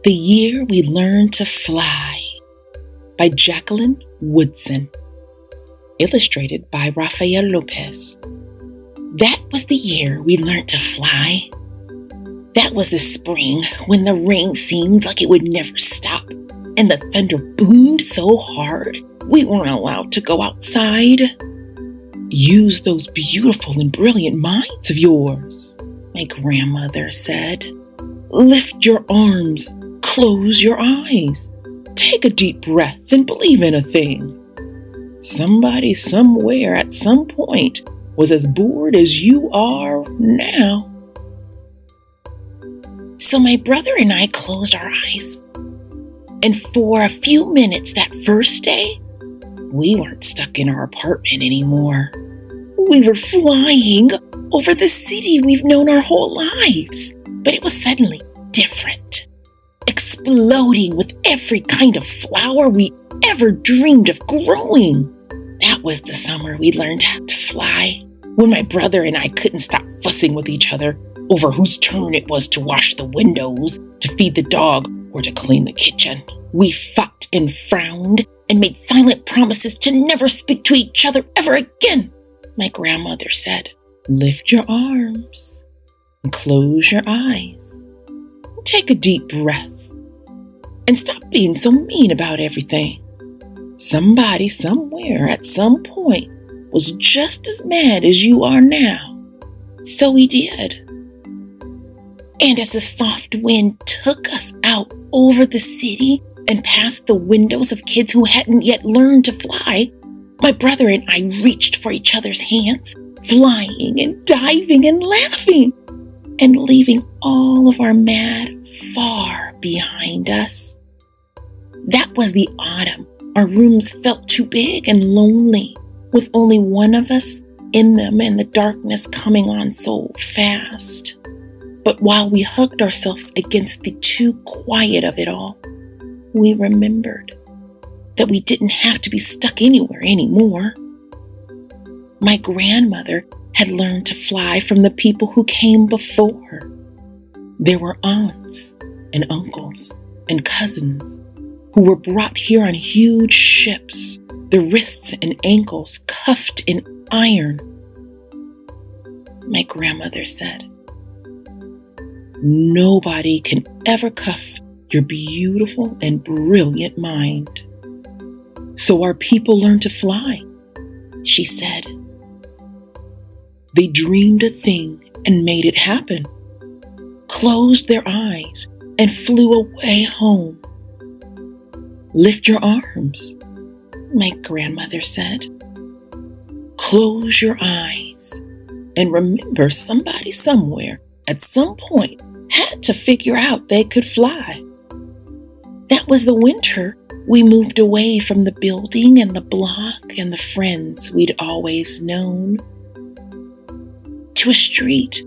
The Year We Learned to Fly by Jacqueline Woodson. Illustrated by Rafael Lopez. That was the year we learned to fly. That was the spring when the rain seemed like it would never stop and the thunder boomed so hard we weren't allowed to go outside. Use those beautiful and brilliant minds of yours, my grandmother said. Lift your arms, close your eyes, take a deep breath and believe in a thing. Somebody somewhere at some point was as bored as you are now. So my brother and I closed our eyes. And for a few minutes that first day, we weren't stuck in our apartment anymore. We were flying over the city we've known our whole lives. But it was suddenly different, exploding with every kind of flower we ever dreamed of growing. That was the summer we learned how to fly, when my brother and I couldn't stop fussing with each other over whose turn it was to wash the windows, to feed the dog, or to clean the kitchen. We fought and frowned and made silent promises to never speak to each other ever again. My grandmother said, lift your arms and close your eyes. Take a deep breath and stop being so mean about everything. Somebody somewhere at some point was just as mad as you are now. So we did. And as the soft wind took us out over the city and past the windows of kids who hadn't yet learned to fly, my brother and I reached for each other's hands, flying and diving and laughing, and leaving all of our mad far behind us. That was the autumn. Our rooms felt too big and lonely, with only one of us in them and the darkness coming on so fast. But while we hugged ourselves against the too quiet of it all, we remembered that we didn't have to be stuck anywhere anymore. My grandmother had learned to fly from the people who came before her. There were aunts and uncles and cousins who were brought here on huge ships, their wrists and ankles cuffed in iron. My grandmother said, nobody can ever cuff your beautiful and brilliant mind. So our people learned to fly, she said. They dreamed a thing and made it happen, closed their eyes and flew away home. Lift your arms, my grandmother said. Close your eyes and remember somebody somewhere at some point had to figure out they could fly. That was the winter we moved away from the building and the block and the friends we'd always known, to a street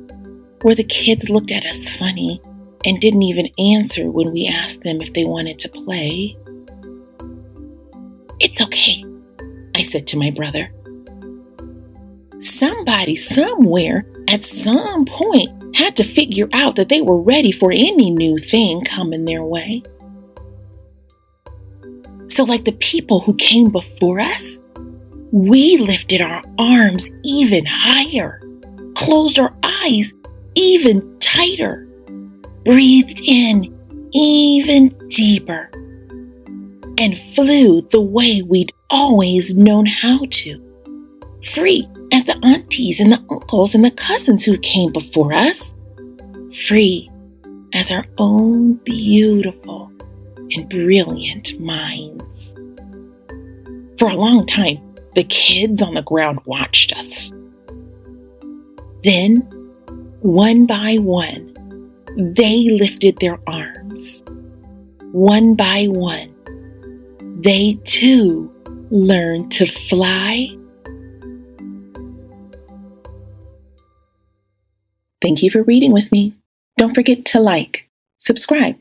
where the kids looked at us funny and didn't even answer when we asked them if they wanted to play. It's okay, I said to my brother. Somebody somewhere at some point had to figure out that they were ready for any new thing coming their way. So like the people who came before us, we lifted our arms even higher, closed our eyes even tighter, breathed in even deeper, and flew the way we'd always known how to, free as the aunties and the uncles and the cousins who came before us, free as our own beautiful and brilliant minds. For a long time, the kids on the ground watched us. Then, one by one, they lifted their arms. One by one, they too learned to fly. Thank you for reading with me. Don't forget to like, subscribe,